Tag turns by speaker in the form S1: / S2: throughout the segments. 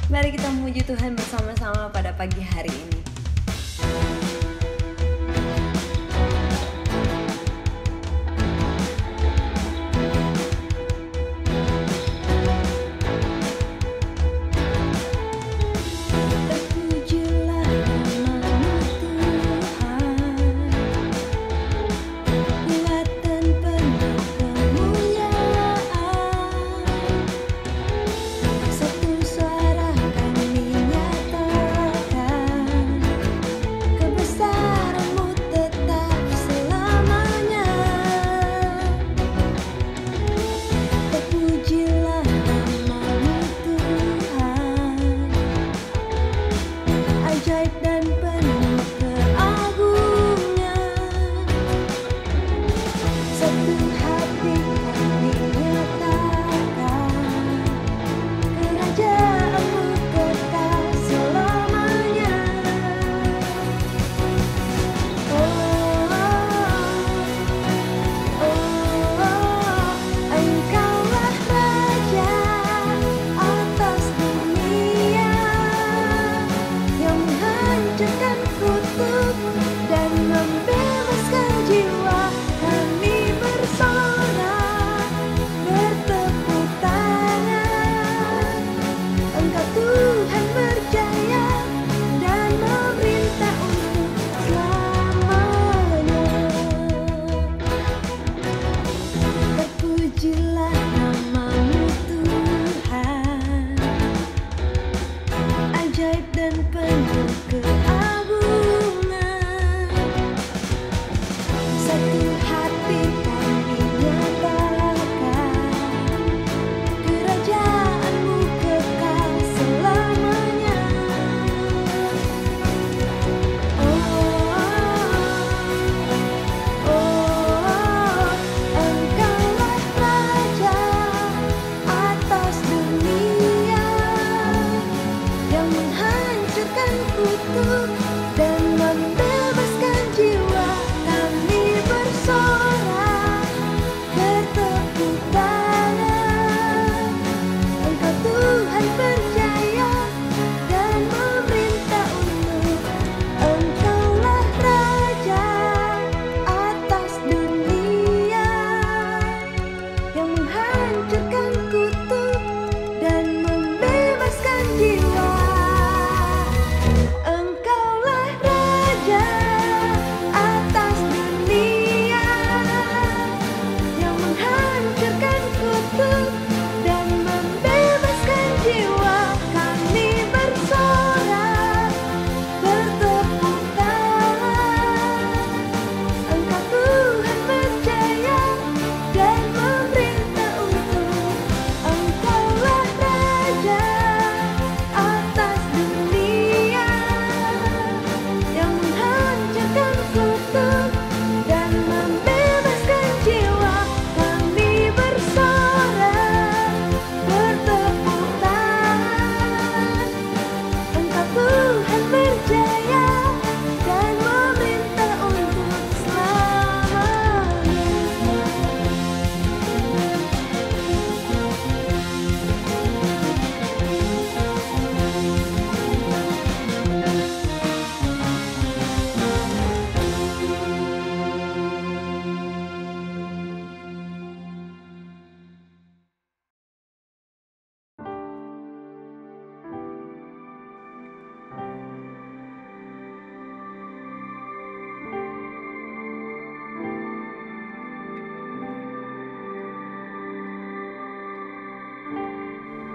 S1: Mari kita memuji Tuhan bersama-sama pada pagi hari ini.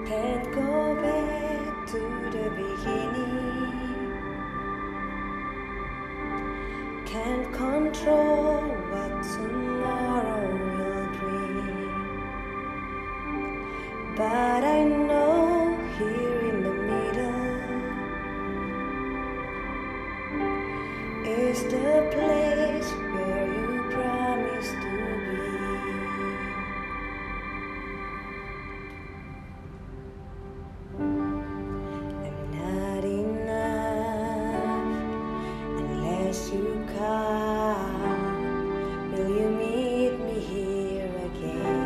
S2: Can't go back to the beginning. Can't control what tomorrow will bring. But I know here in the middle is the place where you promised to be. I'm not enough unless you come. Will you meet me here again?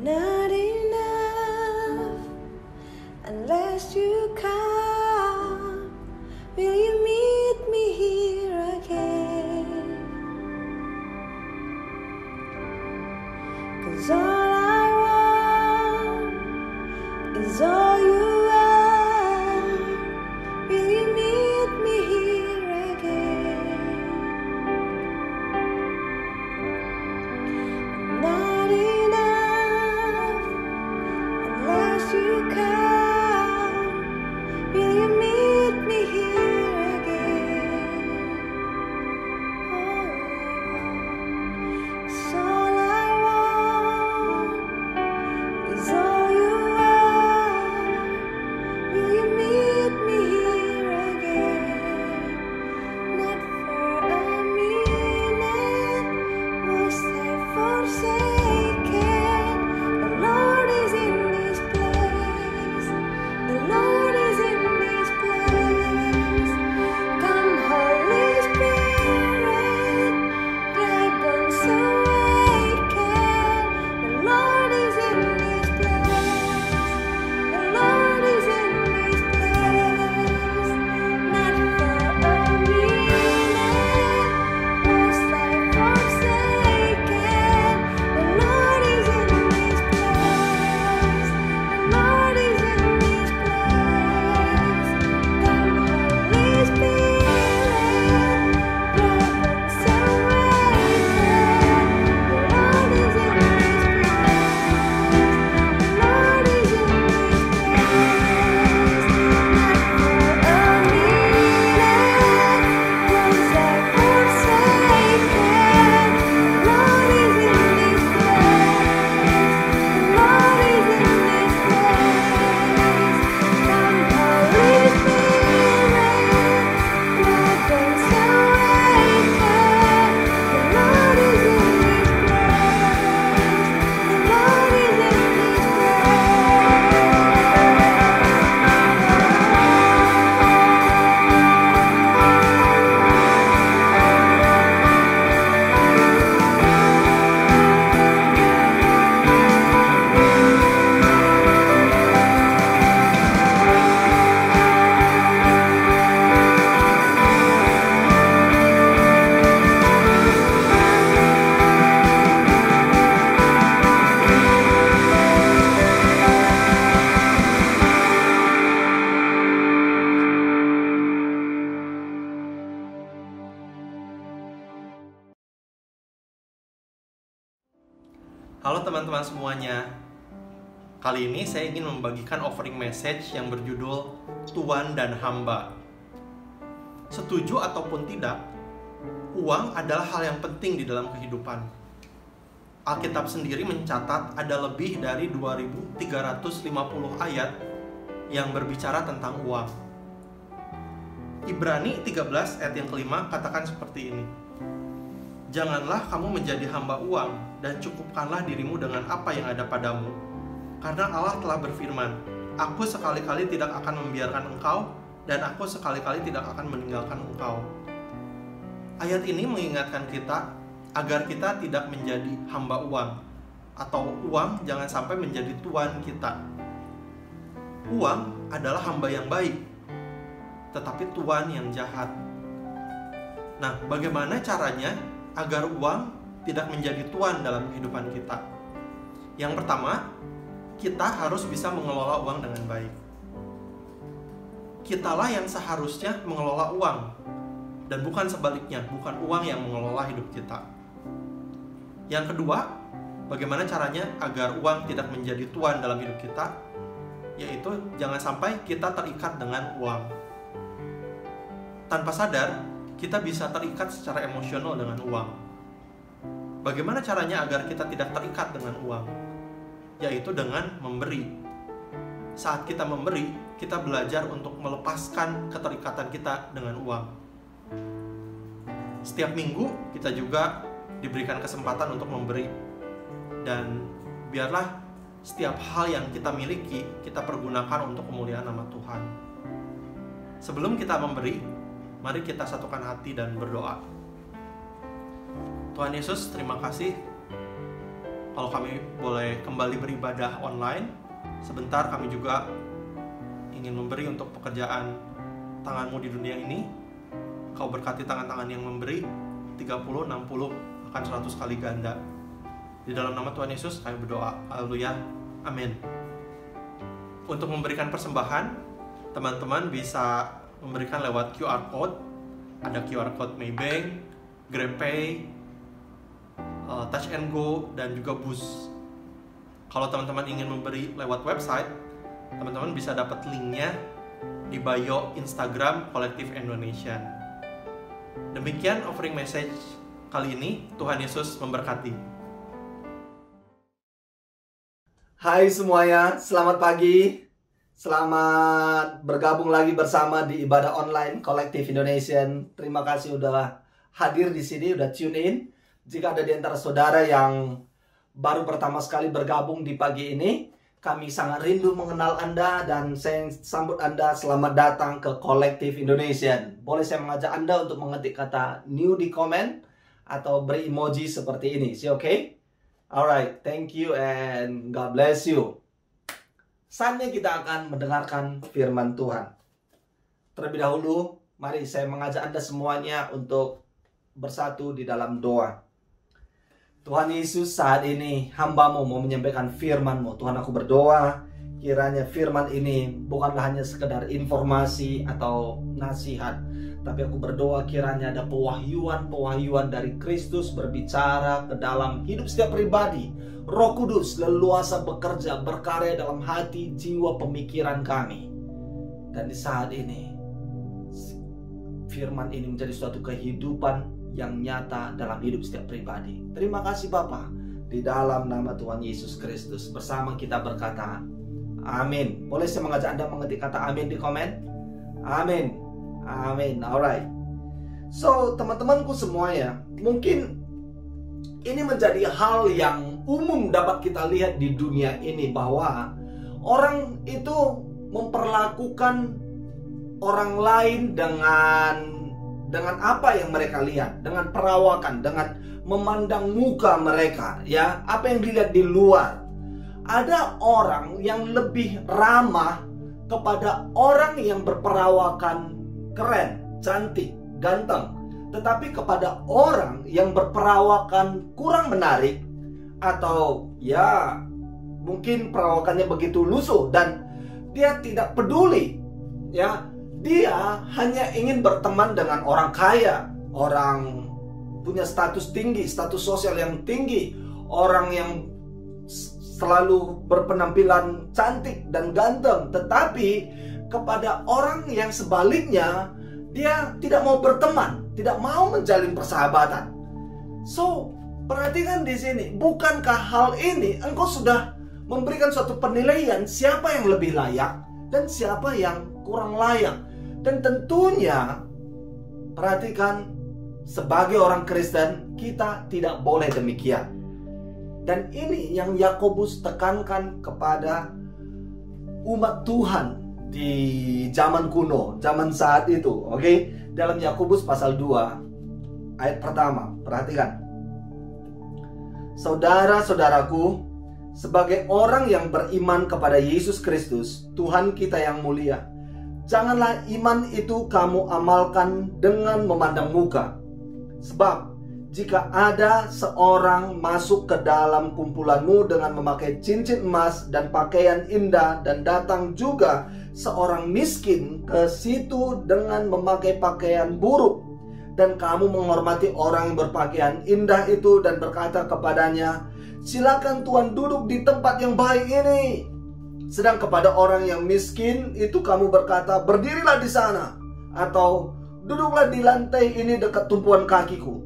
S2: not enough unless you come. Will you meet me here again? 'Cause all I want is all you are. Will you meet me here again? I'm not enough unless you come. Will you meet me here again? All I want is all you are. Will you meet me here again? Not for a minute was I forsaken. The Lord is in this place. The Lord is in this place. Come, Holy Spirit, dry bones awaken. The Lord is in this place. The Lord is in this place. Not for a minute was I forsaken. The Lord is in this place. The Lord is in this place. Come, Holy Spirit, dry bones awaken. The Lord is in this place. The Lord is in this place. Not for a minute was I forsaken. The Lord is in this place. The Lord is in this place. Come, Holy Spirit, dry bones awaken. The Lord is in this place. The Lord is in this
S3: Halo teman-teman semuanya. Kali ini saya ingin membagikan offering message yang berjudul Tuan dan Hamba. Setuju ataupun tidak, uang adalah hal yang penting di dalam kehidupan. Alkitab sendiri mencatat ada lebih dari 2350 ayat yang berbicara tentang uang. Ibrani 13 ayat yang kelima katakan seperti ini. Janganlah kamu menjadi hamba uang, dan cukupkanlah dirimu dengan apa yang ada padamu. Karena Allah telah berfirman, Aku sekali-kali tidak akan membiarkan engkau, dan aku sekali-kali tidak akan meninggalkan engkau. Ayat ini mengingatkan kita agar kita tidak menjadi hamba uang, atau uang jangan sampai menjadi tuan kita. Uang adalah hamba yang baik, tetapi tuan yang jahat. Nah, bagaimana caranya agar uang tidak menjadi tuan dalam kehidupan kita? Yang pertama, kita harus bisa mengelola uang dengan baik. Kitalah yang seharusnya mengelola uang, dan bukan sebaliknya, bukan uang yang mengelola hidup kita. Yang kedua, bagaimana caranya agar uang tidak menjadi tuan dalam hidup kita? Yaitu jangan sampai kita terikat dengan uang. Tanpa sadar, kita bisa terikat secara emosional dengan uang. Bagaimana caranya agar kita tidak terikat dengan uang? Yaitu dengan memberi. Saat kita memberi, kita belajar untuk melepaskan keterikatan kita dengan uang. Setiap minggu, kita juga diberikan kesempatan untuk memberi. Dan biarlah setiap hal yang kita miliki, kita pergunakan untuk kemuliaan nama Tuhan. Sebelum kita memberi, mari kita satukan hati dan berdoa. Tuhan Yesus, terima kasih kalau kami boleh kembali beribadah online sebentar. Kami juga ingin memberi untuk pekerjaan tanganmu di dunia ini. Kau berkati tangan-tangan yang memberi 30, 60, akan 100 kali ganda. Di dalam nama Tuhan Yesus kami berdoa. Haleluya. Amin. Untuk memberikan persembahan, teman-teman bisa memberikan lewat QR Code. Ada QR Code Maybank, GrabPay, Touch and Go, dan juga Boost. Kalau teman-teman ingin memberi lewat website, teman-teman bisa dapat linknya di bio Instagram Kolektif Indonesia. Demikian offering message kali ini. Tuhan Yesus memberkati.
S4: Hai semuanya, selamat pagi. Selamat bergabung lagi bersama di ibadah online Kolektif Indonesia. Terima kasih udah hadir di sini, udah tune in. Jika ada di antara saudara yang baru pertama sekali bergabung di pagi ini, kami sangat rindu mengenal Anda dan saya sambut Anda selamat datang ke Kolektif Indonesia. Boleh saya mengajak Anda untuk mengetik kata new di komen atau beri emoji seperti ini. Is it okay? Alright, thank you and God bless you. Saatnya kita akan mendengarkan firman Tuhan. Terlebih dahulu, mari saya mengajak Anda semuanya untuk bersatu di dalam doa. Tuhan Yesus, saat ini hamba-Mu mau menyampaikan firman-Mu. Tuhan, aku berdoa kiranya firman ini bukanlah hanya sekedar informasi atau nasihat, tapi aku berdoa kiranya ada pewahyuan dari Kristus berbicara ke dalam hidup setiap pribadi. Roh Kudus leluasa bekerja, berkarya dalam hati, jiwa, pemikiran kami. Dan di saat ini, firman ini menjadi suatu kehidupan yang nyata dalam hidup setiap pribadi. Terima kasih Bapa. Di dalam nama Tuhan Yesus Kristus, bersama kita berkata, amin. Boleh saya mengajak Anda mengetik kata amin di komen? Amin. Amin. Alright. So, teman-temanku semua ya, mungkin ini menjadi hal yang umum dapat kita lihat di dunia ini, bahwa orang itu memperlakukan orang lain dengan apa yang mereka lihat, dengan perawakan, dengan memandang muka mereka, ya, apa yang dilihat di luar. Ada orang yang lebih ramah kepada orang yang berperawakan keren, cantik, ganteng, tetapi kepada orang yang berperawakan kurang menarik, atau ya mungkin perawakannya begitu lusuh dan dia tidak peduli, ya, dia hanya ingin berteman dengan orang kaya, orang punya status tinggi, status sosial yang tinggi, orang yang selalu berpenampilan cantik dan ganteng. Tetapi kepada orang yang sebaliknya, dia tidak mau berteman, tidak mau menjalin persahabatan. So, perhatikan di sini, bukankah hal ini engkau sudah memberikan suatu penilaian siapa yang lebih layak dan siapa yang kurang layak? Dan tentunya, perhatikan, sebagai orang Kristen, kita tidak boleh demikian. Dan ini yang Yakobus tekankan kepada umat Tuhan di zaman kuno, zaman saat itu. Oke? Dalam Yakobus pasal 2, ayat pertama, perhatikan. Saudara-saudaraku, sebagai orang yang beriman kepada Yesus Kristus, Tuhan kita yang mulia, janganlah iman itu kamu amalkan dengan memandang muka. Sebab jika ada seorang masuk ke dalam kumpulanmu dengan memakai cincin emas dan pakaian indah, dan datang juga seorang miskin ke situ dengan memakai pakaian buruk, dan kamu menghormati orang yang berpakaian indah itu dan berkata kepadanya, silakan Tuhan duduk di tempat yang baik ini, sedang kepada orang yang miskin itu kamu berkata, berdirilah di sana, atau duduklah di lantai ini dekat tumpuan kakiku.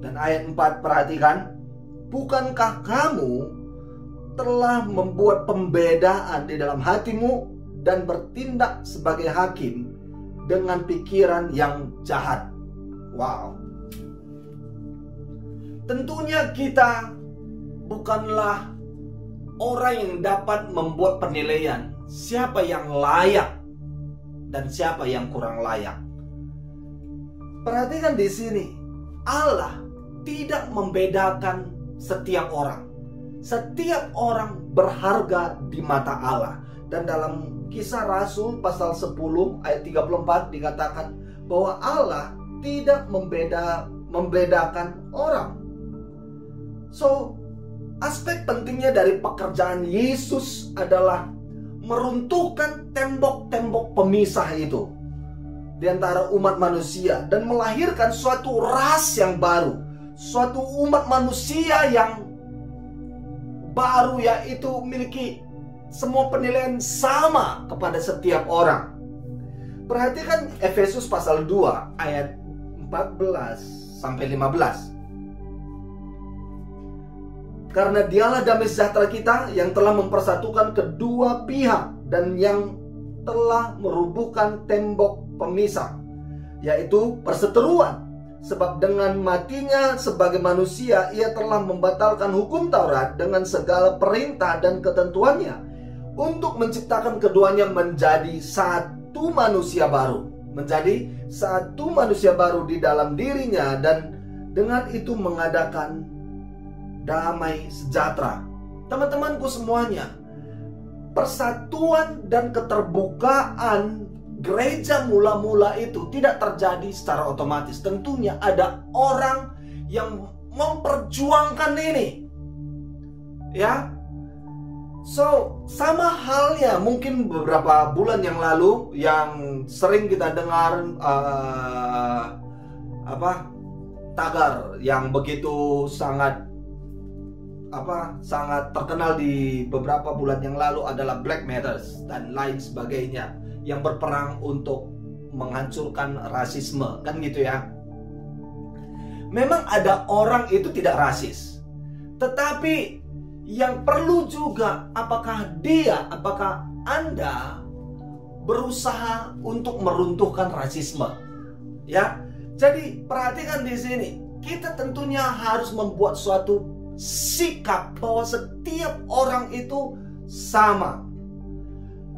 S4: Dan ayat 4, perhatikan, bukankah kamu telah membuat pembedaan di dalam hatimu dan bertindak sebagai hakim dengan pikiran yang jahat? Wow. Tentunya kita bukanlah orang yang dapat membuat penilaian siapa yang layak dan siapa yang kurang layak. Perhatikan di sini, Allah tidak membedakan setiap orang. Setiap orang berharga di mata Allah. Dan dalam Kisah Rasul pasal 10 ayat 34 dikatakan bahwa Allah tidak membedakan orang. So, aspek pentingnya dari pekerjaan Yesus adalah meruntuhkan tembok-tembok pemisah itu di antara umat manusia dan melahirkan suatu ras yang baru, suatu umat manusia yang baru, yaitu memiliki semua penilaian sama kepada setiap orang. Perhatikan Efesus pasal 2 ayat 14 sampai 15. Karena dialah damai sejahtera kita yang telah mempersatukan kedua pihak dan yang telah merubuhkan tembok pemisah, yaitu perseteruan. Sebab dengan matinya sebagai manusia, ia telah membatalkan hukum Taurat dengan segala perintah dan ketentuannya, untuk menciptakan keduanya menjadi satu manusia baru. Menjadi satu manusia baru di dalam dirinya, dan dengan itu mengadakan damai sejahtera. Teman-temanku semuanya, persatuan dan keterbukaan gereja mula-mula itu tidak terjadi secara otomatis. Tentunya ada orang yang memperjuangkan ini, ya. So, sama halnya mungkin beberapa bulan yang lalu yang sering kita dengar tagar yang begitu sangat terkenal di beberapa bulan yang lalu adalah Black Matters dan lain sebagainya, yang berperang untuk menghancurkan rasisme, kan gitu ya. Memang ada orang itu tidak rasis, tetapi yang perlu juga, apakah Anda berusaha untuk meruntuhkan rasisme, ya. Jadi perhatikan di sini, kita tentunya harus membuat suatu sikap bahwa setiap orang itu sama.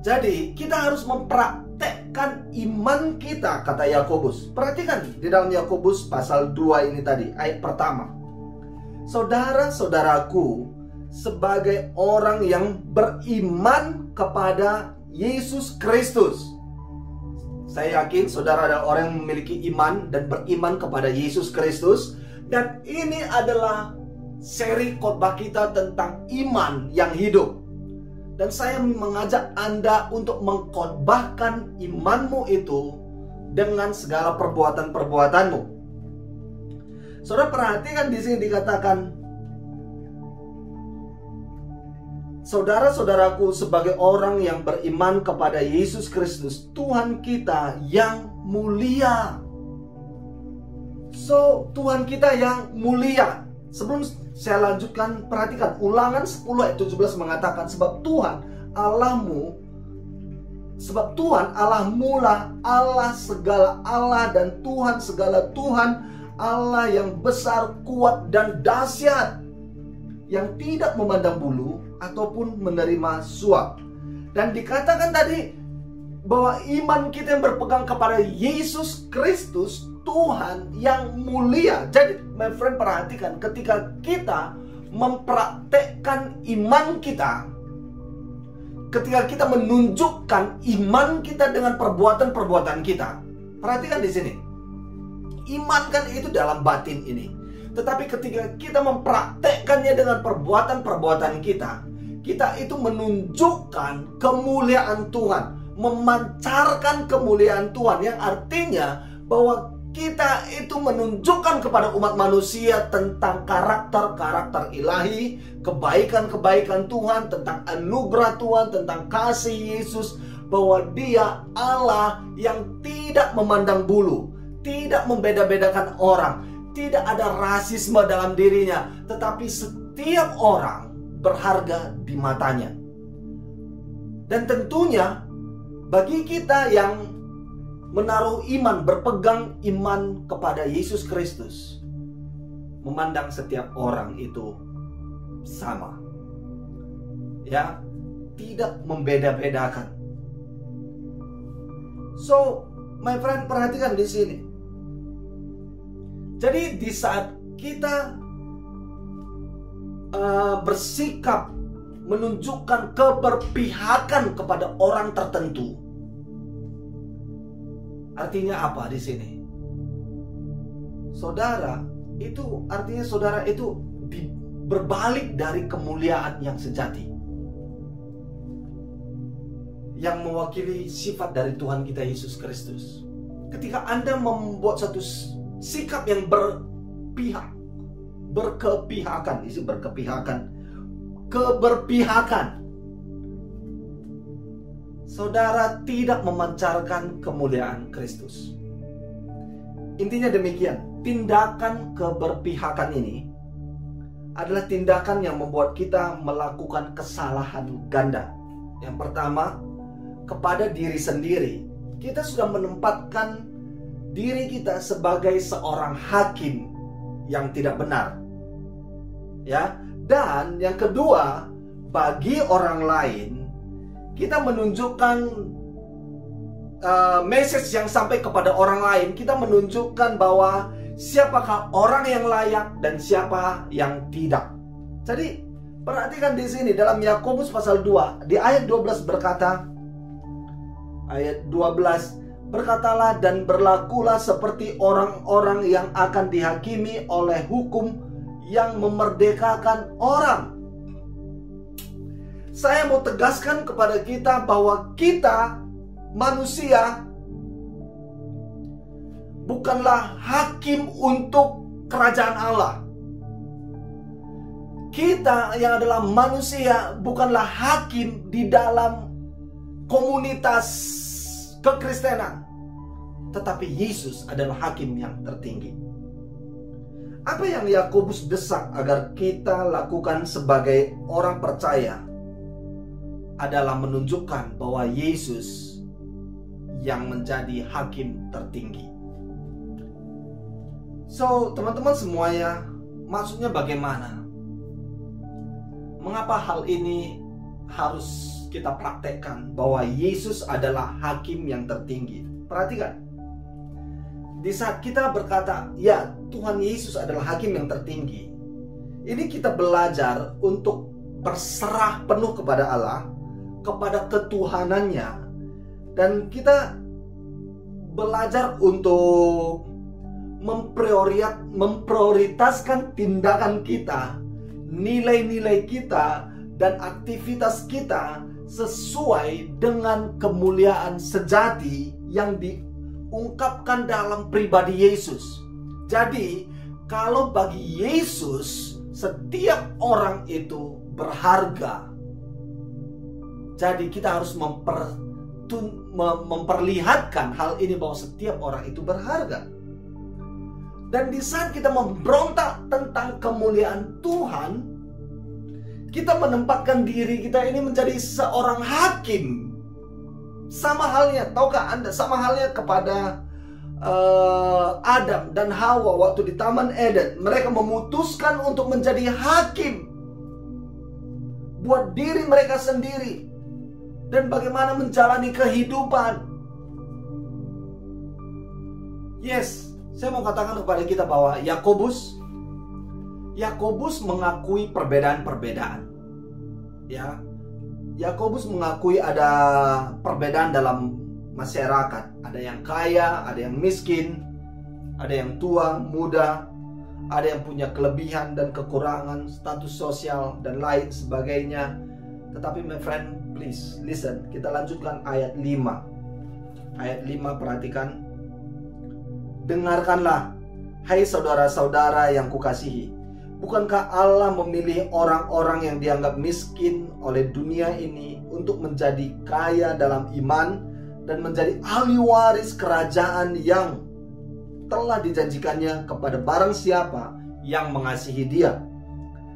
S4: Jadi kita harus mempraktekkan iman kita, kata Yakobus. Perhatikan di dalam Yakobus pasal 2 ini tadi, ayat pertama. Saudara-saudaraku, sebagai orang yang beriman kepada Yesus Kristus. Saya yakin saudara adalah orang yang memiliki iman dan beriman kepada Yesus Kristus. Dan ini adalah seri khotbah kita tentang iman yang hidup. Dan saya mengajak Anda untuk mengkhotbahkan imanmu itu dengan segala perbuatan-perbuatanmu. Saudara perhatikan di sini dikatakan, saudara-saudaraku, sebagai orang yang beriman kepada Yesus Kristus, Tuhan kita yang mulia. So, Tuhan kita yang mulia. Sebelum saya lanjutkan, perhatikan Ulangan 10 ayat 17 mengatakan, sebab Tuhan Allahmu lah Allah segala Allah dan Tuhan segala Tuhan, Allah yang besar, kuat dan dahsyat, yang tidak memandang bulu ataupun menerima suap. Dan dikatakan tadi bahwa iman kita yang berpegang kepada Yesus Kristus, Tuhan yang mulia. Jadi my friend, perhatikan, ketika kita mempraktekkan iman kita, ketika kita menunjukkan iman kita dengan perbuatan-perbuatan kita, perhatikan di sini, iman kan itu dalam batin ini. Tetapi ketika kita mempraktekkannya dengan perbuatan-perbuatan kita, kita itu menunjukkan kemuliaan Tuhan, memancarkan kemuliaan Tuhan, yang artinya bahwa kita itu menunjukkan kepada umat manusia tentang karakter-karakter ilahi, kebaikan-kebaikan Tuhan, tentang anugerah Tuhan, tentang kasih Yesus, bahwa Dia Allah yang tidak memandang bulu, tidak membeda-bedakan orang, tidak ada rasisme dalam dirinya, tetapi setiap orang berharga di matanya. Dan tentunya bagi kita yang menaruh iman, berpegang iman kepada Yesus Kristus, memandang setiap orang itu sama, ya, tidak membeda-bedakan. So, my friend, perhatikan di sini. Jadi di saat kita bersikap menunjukkan keberpihakan kepada orang tertentu. Artinya apa di sini? Saudara itu artinya saudara itu berbalik dari kemuliaan yang sejati, yang mewakili sifat dari Tuhan kita Yesus Kristus. Ketika Anda membuat satu sikap yang keberpihakan, saudara tidak memancarkan kemuliaan Kristus. Intinya demikian, tindakan keberpihakan ini adalah tindakan yang membuat kita melakukan kesalahan ganda. Yang pertama, kepada diri sendiri. Kita sudah menempatkan diri kita sebagai seorang hakim yang tidak benar. Ya, dan yang kedua, bagi orang lain kita menunjukkan message yang sampai kepada orang lain. Kita menunjukkan bahwa siapakah orang yang layak dan siapa yang tidak. Jadi perhatikan di sini dalam Yakobus pasal 2 di ayat 12 berkata, ayat 12, berkatalah dan berlakulah seperti orang-orang yang akan dihakimi oleh hukum yang memerdekakan orang. Saya mau tegaskan kepada kita bahwa kita manusia bukanlah hakim untuk kerajaan Allah. Kita yang adalah manusia bukanlah hakim di dalam komunitas kekristenan, tetapi Yesus adalah hakim yang tertinggi. Apa yang Yakobus desak agar kita lakukan sebagai orang percaya adalah menunjukkan bahwa Yesus yang menjadi hakim tertinggi. So, teman-teman semuanya, maksudnya bagaimana? Mengapa hal ini harus kita praktekkan bahwa Yesus adalah hakim yang tertinggi? Perhatikan. Di saat kita berkata, ya Tuhan Yesus adalah hakim yang tertinggi, ini kita belajar untuk berserah penuh kepada Allah, kepada ketuhanannya, dan kita belajar untuk memprioritaskan tindakan kita, nilai-nilai kita, dan aktivitas kita sesuai dengan kemuliaan sejati yang diungkapkan dalam pribadi Yesus. Jadi, kalau bagi Yesus setiap orang itu berharga, jadi kita harus memperlihatkan hal ini bahwa setiap orang itu berharga. Dan di saat kita memberontak tentang kemuliaan Tuhan, kita menempatkan diri kita ini menjadi seorang hakim. Sama halnya, tahukah Anda, sama halnya kepada Adam dan Hawa waktu di Taman Eden. Mereka memutuskan untuk menjadi hakim buat diri mereka sendiri dan bagaimana menjalani kehidupan. Yes, saya mau katakan kepada kita bahwa Yakobus mengakui perbedaan-perbedaan. Ya, Yakobus mengakui ada perbedaan dalam masyarakat. Ada yang kaya, ada yang miskin, ada yang tua, muda, ada yang punya kelebihan dan kekurangan, status sosial dan lain sebagainya. Tetapi my friend, please listen. Kita lanjutkan ayat 5. Ayat 5, perhatikan. Dengarkanlah, hai saudara-saudara yang kukasihi. Bukankah Allah memilih orang-orang yang dianggap miskin oleh dunia ini untuk menjadi kaya dalam iman dan menjadi ahli waris kerajaan yang telah dijanjikannya kepada barang siapa yang mengasihi Dia?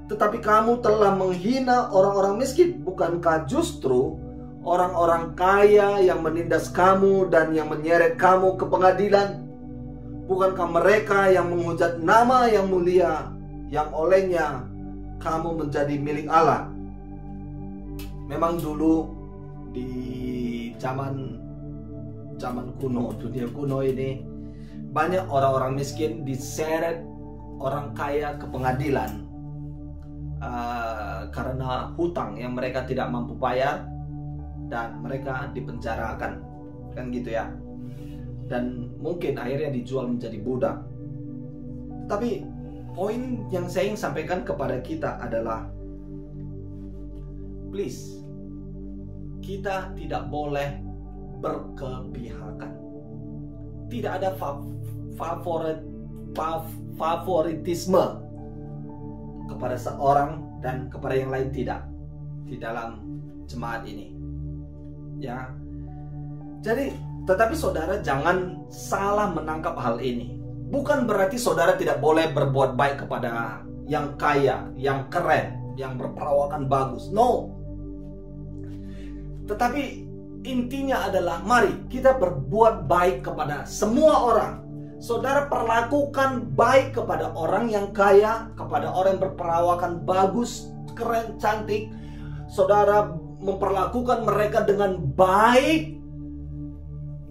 S4: Tetapi kamu telah menghina orang-orang miskin. Bukankah justru orang-orang kaya yang menindas kamu dan yang menyeret kamu ke pengadilan? Bukankah mereka yang menghujat nama yang mulia yang olehnya kamu menjadi milik Allah? Memang dulu di zaman kuno, dunia kuno ini, banyak orang-orang miskin diseret orang kaya ke pengadilan karena hutang yang mereka tidak mampu bayar dan mereka dipenjarakan, kan gitu ya. Dan mungkin akhirnya dijual menjadi budak. Tapi poin yang saya ingin sampaikan kepada kita adalah, please, kita tidak boleh berkepihakan. Tidak ada favoritisme kepada seorang dan kepada yang lain, tidak, di dalam jemaat ini, ya. Jadi, tetapi saudara jangan salah menangkap hal ini. Bukan berarti saudara tidak boleh berbuat baik kepada yang kaya, yang keren, yang berperawakan bagus. No. Tetapi intinya adalah mari kita berbuat baik kepada semua orang. Saudara perlakukan baik kepada orang yang kaya, kepada orang yang berperawakan bagus, keren, cantik. Saudara memperlakukan mereka dengan baik.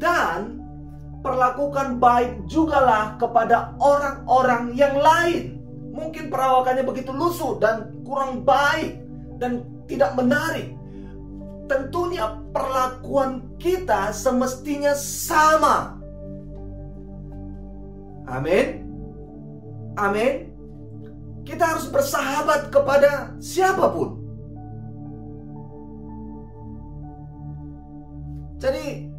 S4: Dan perlakukan baik jugalah kepada orang-orang yang lain. Mungkin perawakannya begitu lusuh dan kurang baik dan tidak menarik. Tentunya perlakuan kita semestinya sama. Amin. Amin. Kita harus bersahabat kepada siapapun. Jadi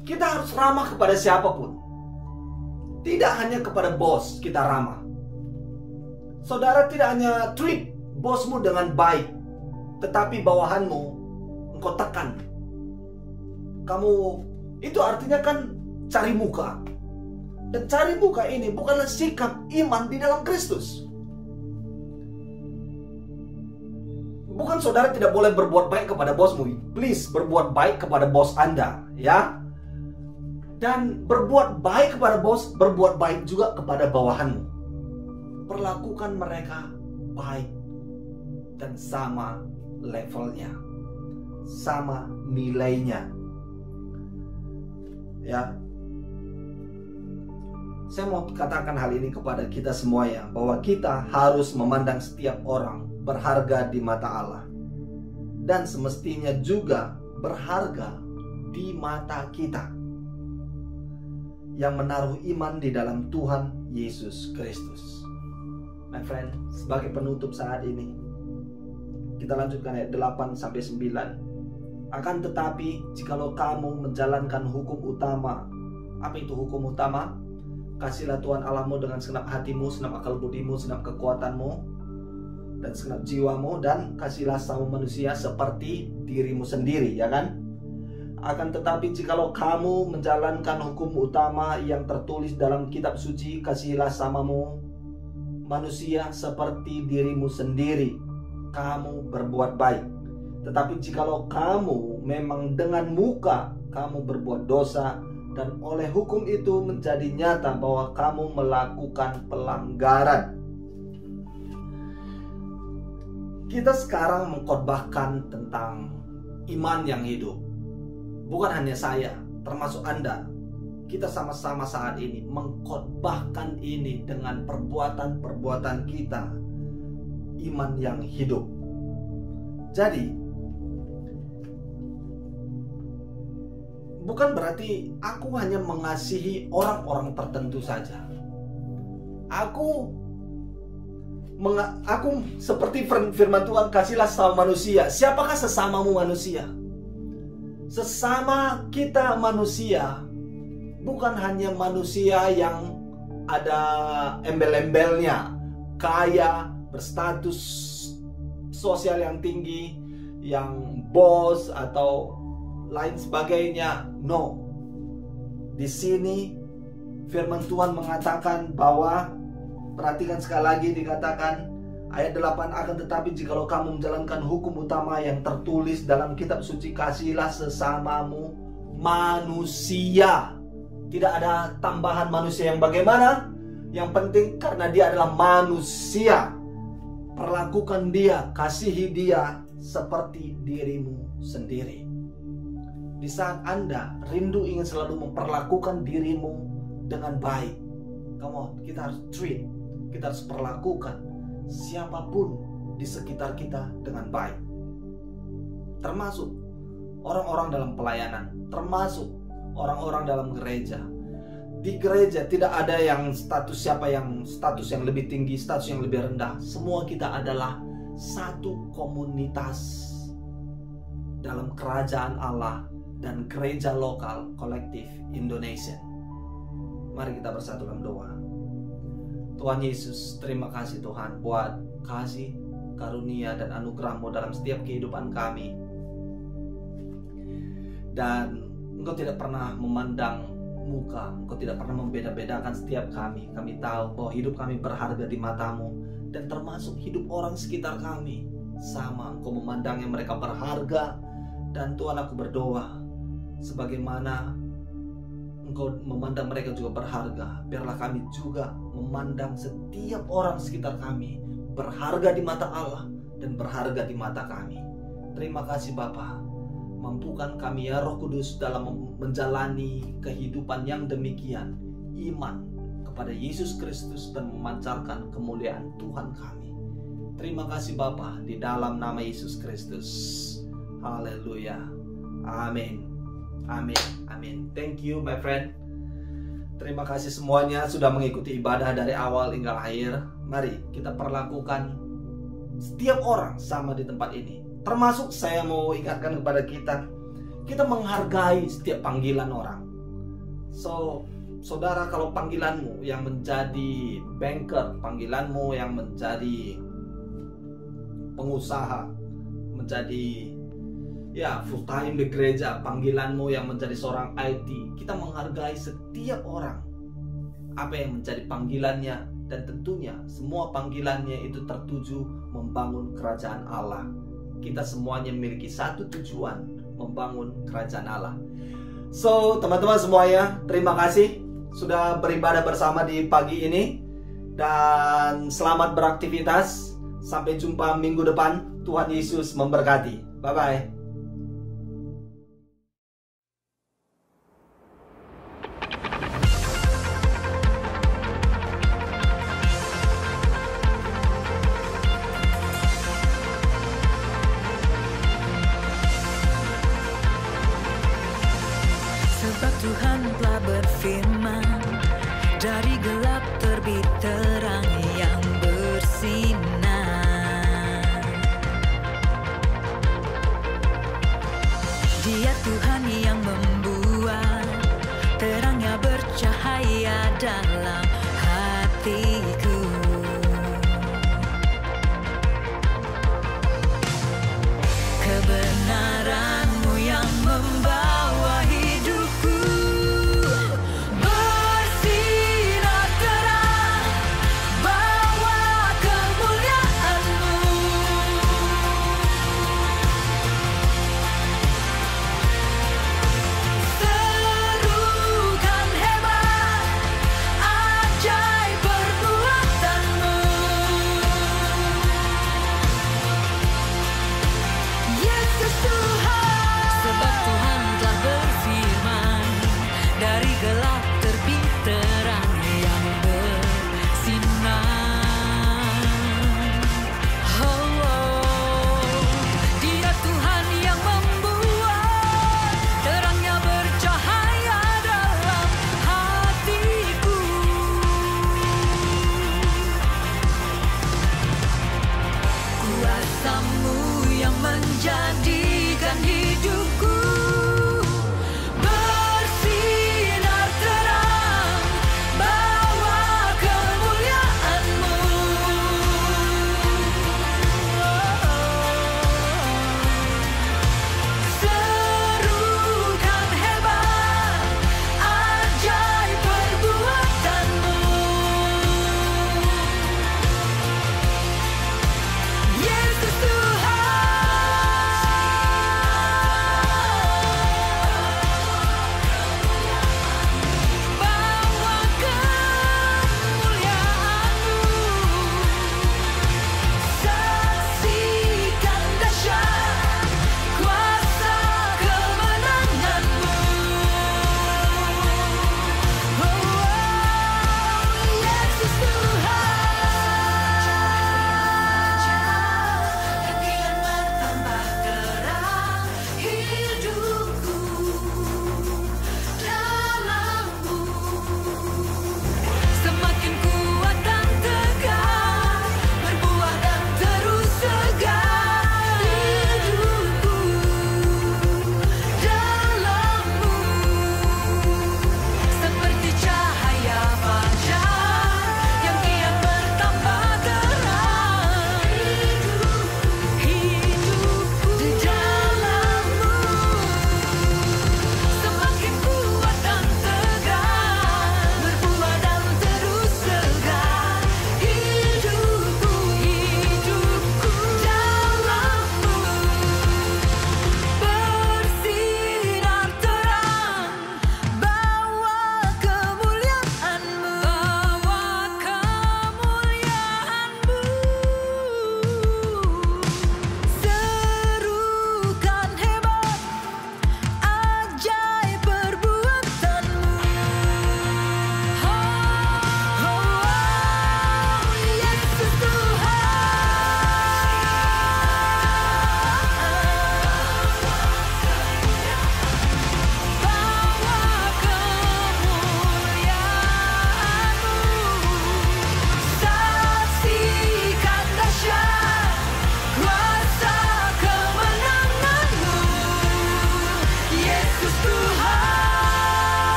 S4: kita harus ramah kepada siapapun. Tidak hanya kepada bos kita ramah. Saudara tidak hanya treat bosmu dengan baik, tetapi bawahanmu engkau tekan. Kamu, itu artinya kan cari muka. Dan cari muka ini bukanlah sikap iman di dalam Kristus. Bukan saudara tidak boleh berbuat baik kepada bosmu. Please, berbuat baik kepada bos Anda, ya. Dan berbuat baik kepada bos, berbuat baik juga kepada bawahanmu. Perlakukan mereka baik dan sama levelnya, sama nilainya. Ya. Saya mau katakan hal ini kepada kita semua ya, bahwa kita harus memandang setiap orang berharga di mata Allah. Dan semestinya juga berharga di mata kita yang menaruh iman di dalam Tuhan Yesus Kristus. My friend, sebagai penutup saat ini, kita lanjutkan ayat 8-9. Akan tetapi, jikalau kamu menjalankan hukum utama. Apa itu hukum utama? Kasihlah Tuhan Allahmu dengan segenap hatimu, segenap akal budimu, segenap kekuatanmu, dan segenap jiwamu. Dan kasihlah sama manusia seperti dirimu sendiri, ya kan? Akan tetapi jikalau kamu menjalankan hukum utama yang tertulis dalam kitab suci, kasihilah samamu manusia seperti dirimu sendiri, kamu berbuat baik. Tetapi jikalau kamu memang dengan muka kamu berbuat dosa, dan oleh hukum itu menjadi nyata bahwa kamu melakukan pelanggaran. Kita sekarang mengkhotbahkan tentang iman yang hidup. Bukan hanya saya, termasuk Anda. Kita sama-sama saat ini mengkhotbahkan ini dengan perbuatan-perbuatan kita. Iman yang hidup. Jadi, bukan berarti aku hanya mengasihi orang-orang tertentu saja. Aku seperti firman Tuhan, kasihlah sama manusia. Siapakah sesamamu manusia? Sesama kita manusia bukan hanya manusia yang ada embel-embelnya, kaya, berstatus sosial yang tinggi, yang bos atau lain sebagainya. No. Di sini firman Tuhan mengatakan bahwa, perhatikan sekali lagi dikatakan ayat 8, akan tetapi jikalau kamu menjalankan hukum utama yang tertulis dalam kitab suci, kasihilah sesamamu manusia. Tidak ada tambahan manusia yang bagaimana. Yang penting karena dia adalah manusia, perlakukan dia, kasihi dia seperti dirimu sendiri. Di saat Anda rindu ingin selalu memperlakukan dirimu dengan baik, come on, kita harus treat, kita harus perlakukan siapapun di sekitar kita dengan baik. Termasuk orang-orang dalam pelayanan, termasuk orang-orang dalam gereja. Di gereja tidak ada yang status yang lebih tinggi, status yang lebih rendah. Semua kita adalah satu komunitas dalam kerajaan Allah dan gereja lokal kolektif Indonesia. Mari kita bersatu dalam doa. Tuhan Yesus, terima kasih Tuhan buat kasih, karunia dan anugerah-Mu dalam setiap kehidupan kami. Dan Engkau tidak pernah memandang muka, Engkau tidak pernah membeda-bedakan setiap kami. Kami tahu bahwa hidup kami berharga di mata-Mu, dan termasuk hidup orang sekitar kami. Sama, Engkau memandangnya mereka berharga. Dan Tuhan, aku berdoa, sebagaimana Engkau memandang mereka juga berharga, biarlah kami juga memandang setiap orang sekitar kami berharga di mata Allah dan berharga di mata kami. Terima kasih Bapa. Mampukan kami ya Roh Kudus dalam menjalani kehidupan yang demikian, iman kepada Yesus Kristus dan memancarkan kemuliaan Tuhan kami. Terima kasih Bapa, di dalam nama Yesus Kristus. Haleluya. Amin. Amin. Amin. Thank you my friend. Terima kasih semuanya sudah mengikuti ibadah dari awal hingga akhir. Mari kita perlakukan setiap orang sama di tempat ini. Termasuk saya mau ingatkan kepada kita menghargai setiap panggilan orang. So, saudara, kalau panggilanmu yang menjadi banker, panggilanmu yang menjadi pengusaha, menjadi full time di gereja, panggilanmu yang menjadi seorang IT, kita menghargai setiap orang apa yang menjadi panggilannya, dan tentunya semua panggilannya itu tertuju membangun kerajaan Allah. Kita semuanya memiliki satu tujuan, membangun kerajaan Allah. So, teman-teman semuanya, terima kasih sudah beribadah bersama di pagi ini. Dan selamat beraktivitas. Sampai jumpa minggu depan. Tuhan Yesus memberkati. Bye-bye.
S5: Sebab Tuhan telah berfirman,